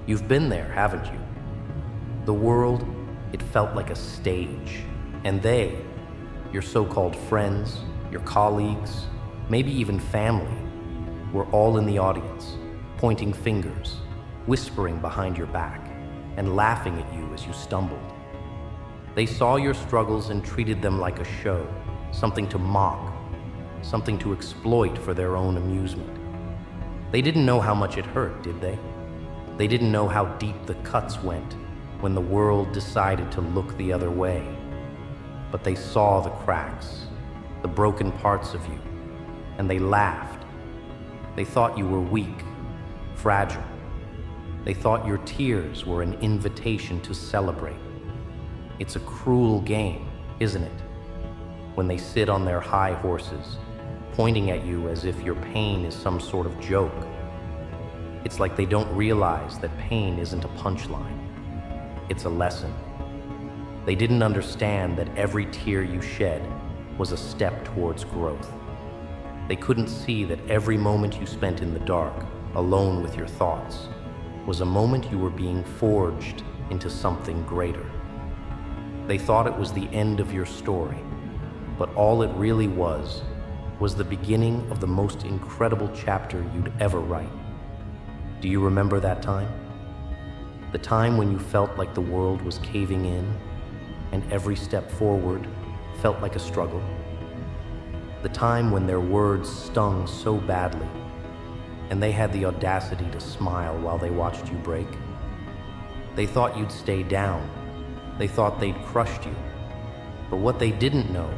You've been there, haven't you? The world, it felt like a stage, and they, your so-called friends, your colleagues, maybe even family, were all in the audience, pointing fingers, whispering behind your back, and laughing at you as you stumbled. They saw your struggles and treated them like a show, something to mock, something to exploit for their own amusement. They didn't know how much it hurt, did they? They didn't know how deep the cuts went when the world decided to look the other way. But they saw the cracks, the broken parts of you, and they laughed. They thought you were weak, fragile. They thought your tears were an invitation to celebrate. It's a cruel game, isn't it? When they sit on their high horses, pointing at you as if your pain is some sort of joke. It's like they don't realize that pain isn't a punchline. It's a lesson. They didn't understand that every tear you shed was a step towards growth. They couldn't see that every moment you spent in the dark, alone with your thoughts, was a moment you were being forged into something greater. They thought it was the end of your story, but all it really was the beginning of the most incredible chapter you'd ever write. Do you remember that time? The time when you felt like the world was caving in and every step forward felt like a struggle? The time when their words stung so badly and they had the audacity to smile while they watched you break? They thought you'd stay down. They thought they'd crushed you. But what they didn't know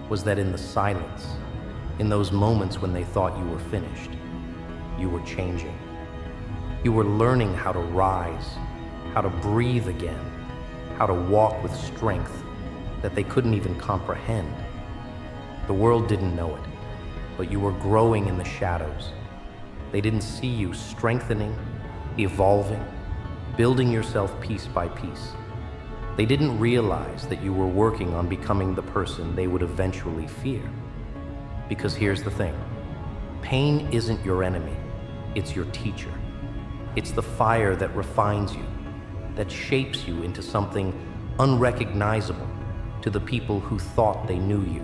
was that in the silence, in those moments when they thought you were finished, you were changing. You were learning how to rise, how to breathe again, how to walk with strength that they couldn't even comprehend. The world didn't know it, but you were growing in the shadows. They didn't see you strengthening, evolving, building yourself piece by piece. They didn't realize that you were working on becoming the person they would eventually fear. Because here's the thing, pain isn't your enemy, it's your teacher. It's the fire that refines you, that shapes you into something unrecognizable to the people who thought they knew you.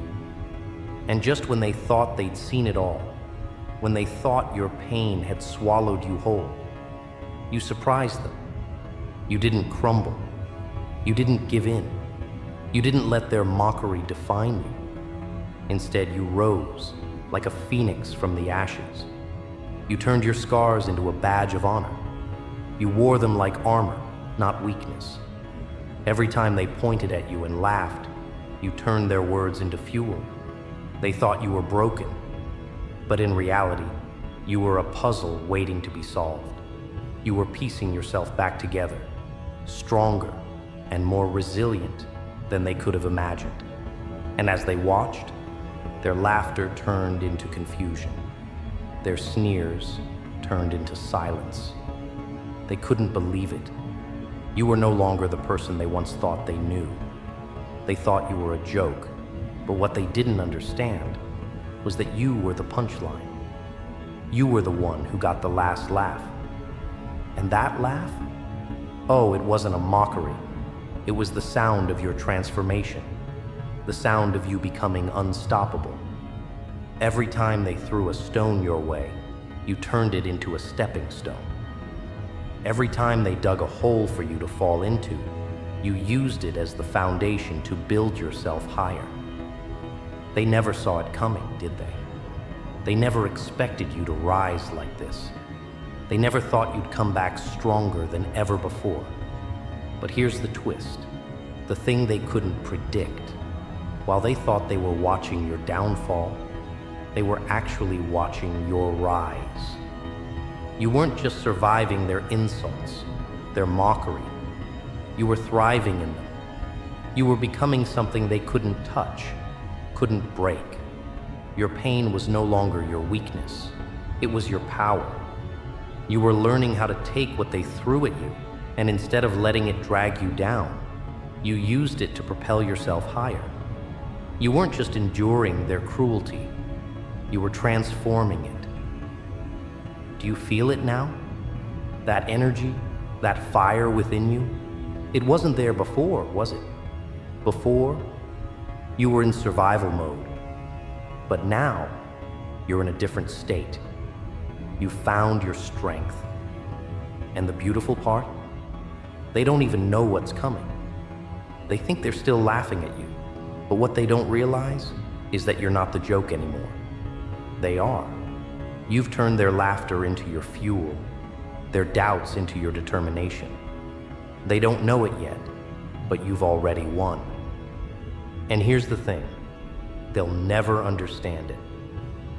And just when they thought they'd seen it all, when they thought your pain had swallowed you whole, you surprised them. You didn't crumble. You didn't give in. You didn't let their mockery define you. Instead, you rose like a phoenix from the ashes. You turned your scars into a badge of honor. You wore them like armor, not weakness. Every time they pointed at you and laughed, you turned their words into fuel. They thought you were broken, but in reality, you were a puzzle waiting to be solved. You were piecing yourself back together, stronger and more resilient than they could have imagined. And as they watched, their laughter turned into confusion. Their sneers turned into silence. They couldn't believe it. You were no longer the person they once thought they knew. They thought you were a joke, but what they didn't understand was that you were the punchline. You were the one who got the last laugh. And that laugh? Oh, it wasn't a mockery. It was the sound of your transformation, the sound of you becoming unstoppable. Every time they threw a stone your way, you turned it into a stepping stone. Every time they dug a hole for you to fall into, you used it as the foundation to build yourself higher. They never saw it coming, did they? They never expected you to rise like this. They never thought you'd come back stronger than ever before. But here's the twist, the thing they couldn't predict. While they thought they were watching your downfall, they were actually watching your rise. You weren't just surviving their insults, their mockery. You were thriving in them. You were becoming something they couldn't touch, couldn't break. Your pain was no longer your weakness. It was your power. You were learning how to take what they threw at you, and instead of letting it drag you down, you used it to propel yourself higher. You weren't just enduring their cruelty, you were transforming it. Do you feel it now? That energy, that fire within you, it wasn't there before, was it? Before, you were in survival mode. But now, you're in a different state. You found your strength. And the beautiful part? They don't even know what's coming. They think they're still laughing at you. But what they don't realize is that you're not the joke anymore. They are. You've turned their laughter into your fuel, their doubts into your determination. They don't know it yet, but you've already won. And here's the thing, they'll never understand it.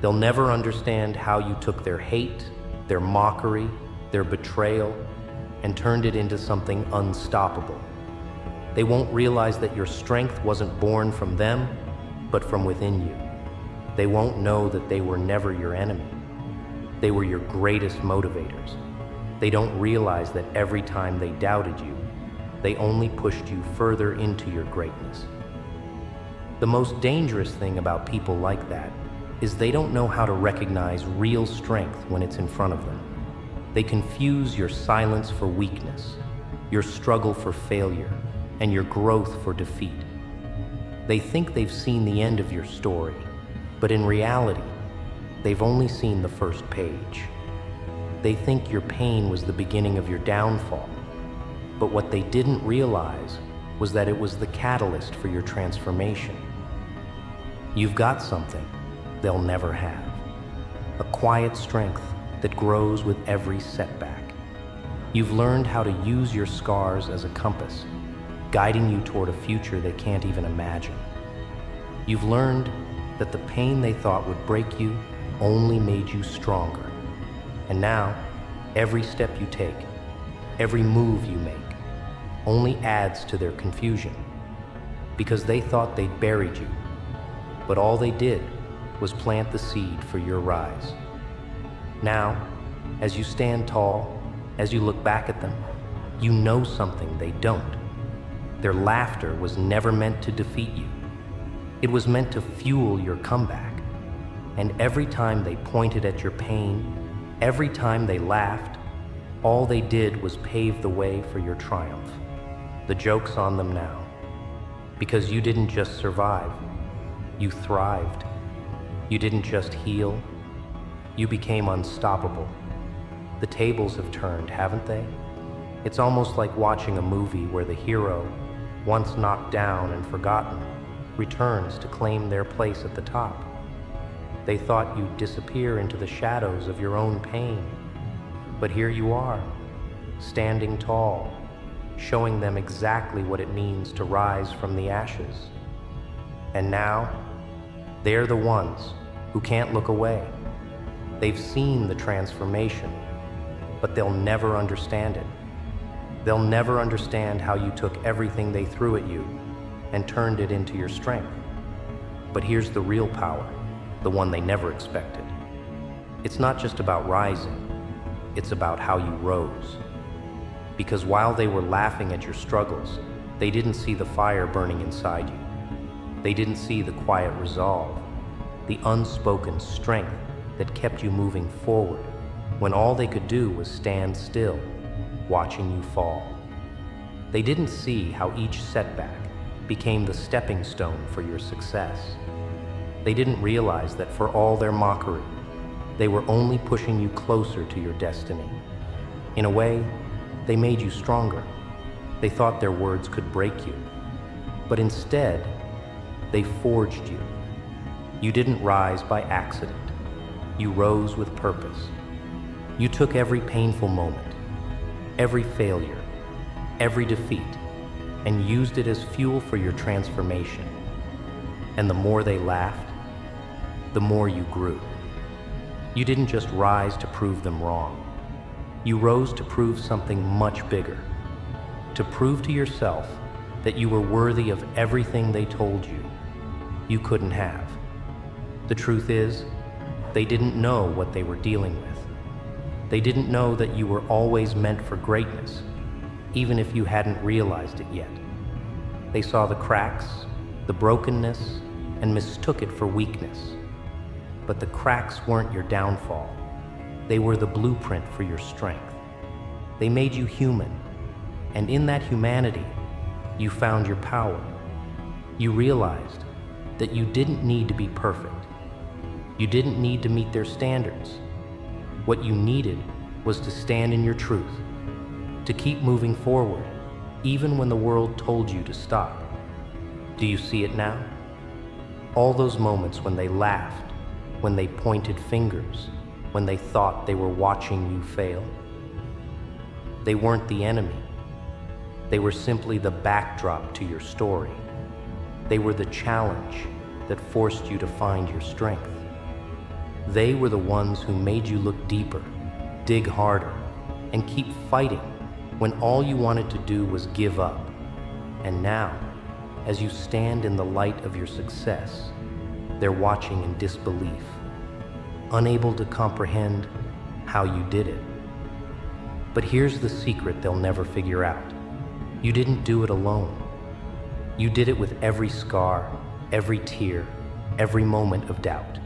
They'll never understand how you took their hate, their mockery, their betrayal, and turned it into something unstoppable. They won't realize that your strength wasn't born from them, but from within you. They won't know that they were never your enemy. They were your greatest motivators. They don't realize that every time they doubted you, they only pushed you further into your greatness. The most dangerous thing about people like that is they don't know how to recognize real strength when it's in front of them. They confuse your silence for weakness, your struggle for failure, and your growth for defeat. They think they've seen the end of your story, but in reality, they've only seen the first page. They think your pain was the beginning of your downfall, but what they didn't realize was that it was the catalyst for your transformation. You've got something they'll never have, a quiet strength that grows with every setback. You've learned how to use your scars as a compass, guiding you toward a future they can't even imagine. You've learned that the pain they thought would break you only made you stronger. And now, every step you take, every move you make, only adds to their confusion, because they thought they'd buried you, but all they did was plant the seed for your rise. Now, as you stand tall, as you look back at them, you know something they don't. Their laughter was never meant to defeat you. It was meant to fuel your comeback. And every time they pointed at your pain, every time they laughed, all they did was pave the way for your triumph. The joke's on them now. Because you didn't just survive, you thrived. You didn't just heal, you became unstoppable. The tables have turned, haven't they? It's almost like watching a movie where the hero, once knocked down and forgotten, returns to claim their place at the top. They thought you'd disappear into the shadows of your own pain. But here you are, standing tall, showing them exactly what it means to rise from the ashes. And now, they're the ones who can't look away. They've seen the transformation, but they'll never understand it. They'll never understand how you took everything they threw at you and turned it into your strength. But here's the real power, the one they never expected. It's not just about rising, it's about how you rose. Because while they were laughing at your struggles, they didn't see the fire burning inside you. They didn't see the quiet resolve, the unspoken strength that kept you moving forward when all they could do was stand still, watching you fall. They didn't see how each setback became the stepping stone for your success. They didn't realize that for all their mockery, they were only pushing you closer to your destiny. In a way, they made you stronger. They thought their words could break you, but instead, they forged you. You didn't rise by accident. You rose with purpose. You took every painful moment, every failure, every defeat, and used it as fuel for your transformation. And the more they laughed, the more you grew. You didn't just rise to prove them wrong. You rose to prove something much bigger, to prove to yourself that you were worthy of everything they told you couldn't have. The truth is, they didn't know what they were dealing with. They didn't know that you were always meant for greatness, even if you hadn't realized it yet. They saw the cracks, the brokenness, and mistook it for weakness. But the cracks weren't your downfall. They were the blueprint for your strength. They made you human, And in that humanity, you found your power. You realized that you didn't need to be perfect. You didn't need to meet their standards. What you needed was to stand in your truth, to keep moving forward, even when the world told you to stop. Do you see it now? All those moments when they laughed, when they pointed fingers, when they thought they were watching you fail. They weren't the enemy. They were simply the backdrop to your story. They were the challenge that forced you to find your strength. They were the ones who made you look deeper, dig harder, and keep fighting when all you wanted to do was give up. And now, as you stand in the light of your success, they're watching in disbelief, unable to comprehend how you did it. But here's the secret they'll never figure out. You didn't do it alone. You did it with every scar, every tear, every moment of doubt.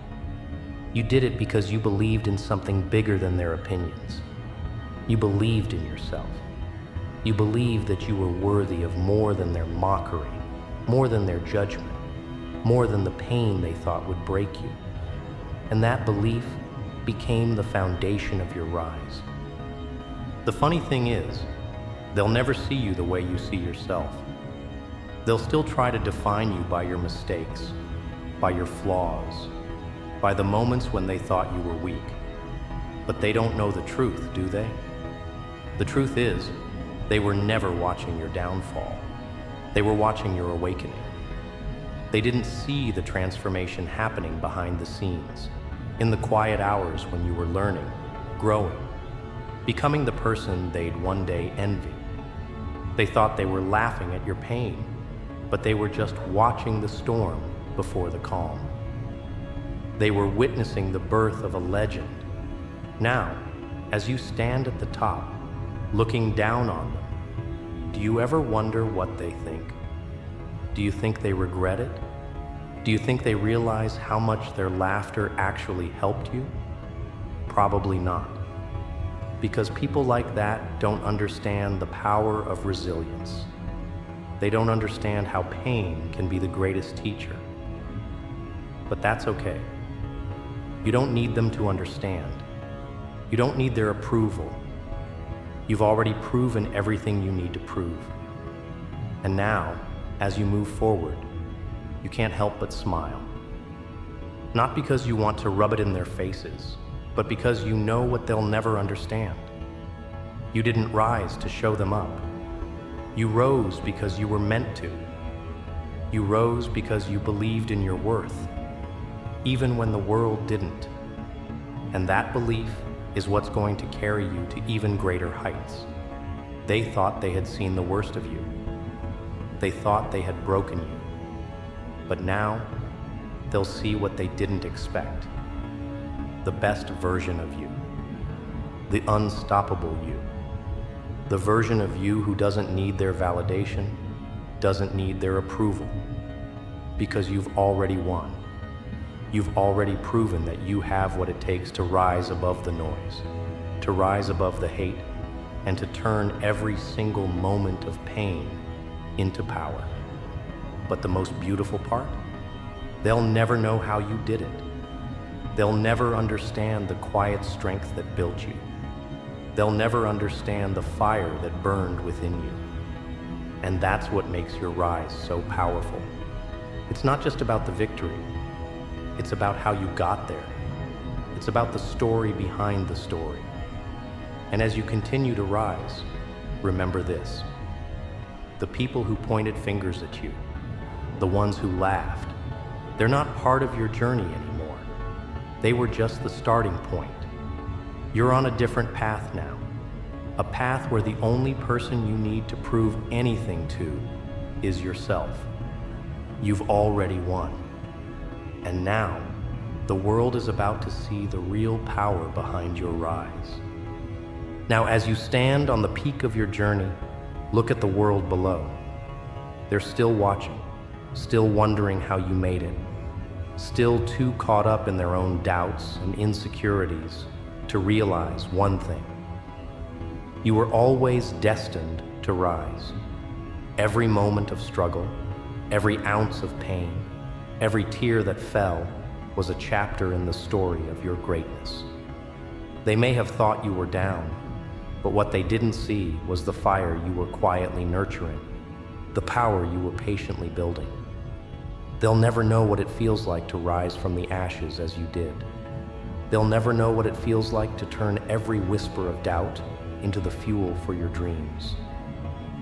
You did it because you believed in something bigger than their opinions. You believed in yourself. You believed that you were worthy of more than their mockery, more than their judgment, more than the pain they thought would break you. And that belief became the foundation of your rise. The funny thing is, they'll never see you the way you see yourself. They'll still try to define you by your mistakes, by your flaws, by the moments when they thought you were weak. But they don't know the truth, do they? The truth is, they were never watching your downfall. They were watching your awakening. They didn't see the transformation happening behind the scenes, in the quiet hours when you were learning, growing, becoming the person they'd one day envy. They thought they were laughing at your pain, but they were just watching the storm before the calm. They were witnessing the birth of a legend. Now, as you stand at the top, looking down on them, do you ever wonder what they think? Do you think they regret it? Do you think they realize how much their laughter actually helped you? Probably not. Because people like that don't understand the power of resilience. They don't understand how pain can be the greatest teacher. But that's okay. You don't need them to understand. You don't need their approval. You've already proven everything you need to prove. And now, as you move forward, you can't help but smile. Not because you want to rub it in their faces, but because you know what they'll never understand. You didn't rise to show them up. You rose because you were meant to. You rose because you believed in your worth, even when the world didn't. And that belief is what's going to carry you to even greater heights. They thought they had seen the worst of you. They thought they had broken you. But now, they'll see what they didn't expect. The best version of you. The unstoppable you. The version of you who doesn't need their validation, doesn't need their approval. Because you've already won. You've already proven that you have what it takes to rise above the noise, to rise above the hate, and to turn every single moment of pain into power. But the most beautiful part? They'll never know how you did it. They'll never understand the quiet strength that built you. They'll never understand the fire that burned within you. And that's what makes your rise so powerful. It's not just about the victory. It's about how you got there. It's about the story behind the story. And as you continue to rise, remember this. The people who pointed fingers at you, the ones who laughed, they're not part of your journey anymore. They were just the starting point. You're on a different path now. A path where the only person you need to prove anything to is yourself. You've already won. And now, the world is about to see the real power behind your rise. Now, as you stand on the peak of your journey, look at the world below. They're still watching, still wondering how you made it, still too caught up in their own doubts and insecurities to realize one thing. You were always destined to to rise. Every moment of struggle, every ounce of pain, every tear that fell was a chapter in the story of your greatness. They may have thought you were down, but what they didn't see was the fire you were quietly nurturing, the power you were patiently building. They'll never know what it feels like to rise from the ashes as you did. They'll never know what it feels like to turn every whisper of doubt into the fuel for your dreams.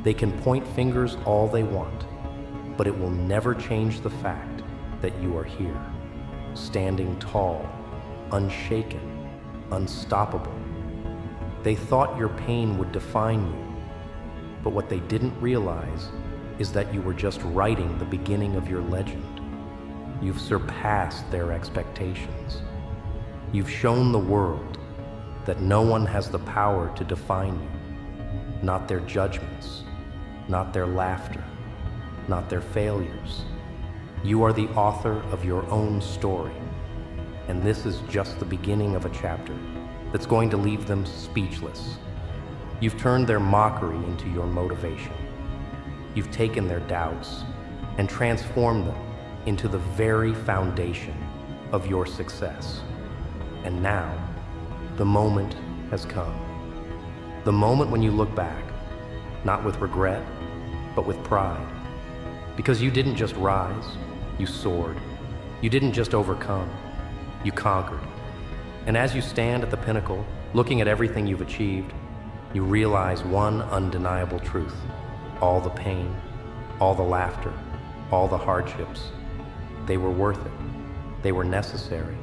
They can point fingers all they want, but it will never change the fact that you are here, standing tall, unshaken, unstoppable. They thought your pain would define you, but what they didn't realize is that you were just writing the beginning of your legend. You've surpassed their expectations. You've shown the world that no one has the power to define you, not their judgments, not their laughter, not their failures. You are the author of your own story, and this is just the beginning of a chapter that's going to leave them speechless. You've turned their mockery into your motivation. You've taken their doubts and transformed them into the very foundation of your success. And now, the moment has come. The moment when you look back, not with regret, but with pride. Because you didn't just rise, you soared. You didn't just overcome, you conquered. And as you stand at the pinnacle, looking at everything you've achieved, you realize one undeniable truth. All the pain, all the laughter, all the hardships, they were worth it. They were necessary.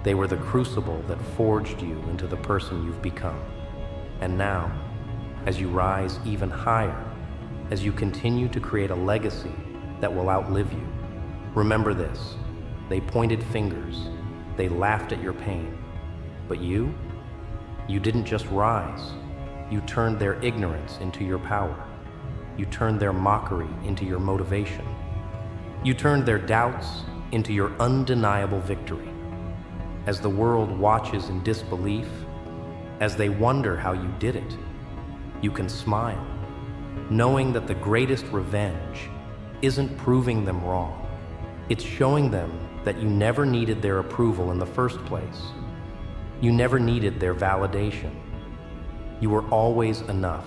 They were the crucible that forged you into the person you've become. And now, as you rise even higher, as you continue to create a legacy that will outlive you, remember this: they pointed fingers, they laughed at your pain, but you didn't just rise. You turned their ignorance into your power. You turned their mockery into your motivation. You turned their doubts into your undeniable victory. As the world watches in disbelief, as they wonder how you did it, you can smile, knowing that the greatest revenge isn't proving them wrong. It's showing them that you never needed their approval in the first place. You never needed their validation. You were always enough.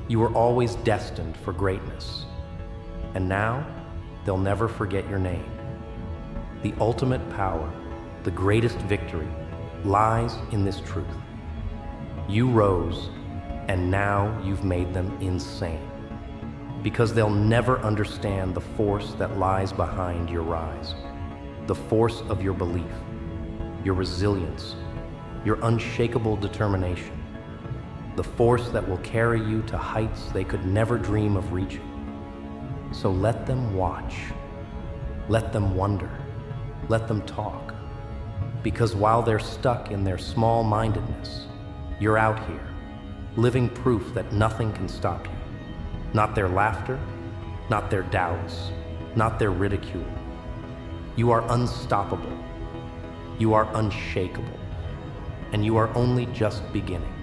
You were always destined for greatness. And now, they'll never forget your name. The ultimate power, the greatest victory, lies in this truth. You rose, and now you've made them insane. Because they'll never understand the force that lies behind your rise. The force of your belief, your resilience, your unshakable determination. The force that will carry you to heights they could never dream of reaching. So let them watch. Let them wonder. Let them talk. Because while they're stuck in their small-mindedness, you're out here, living proof that nothing can stop you. Not their laughter, not their doubts, not their ridicule. You are unstoppable. You are unshakable. And you are only just beginning.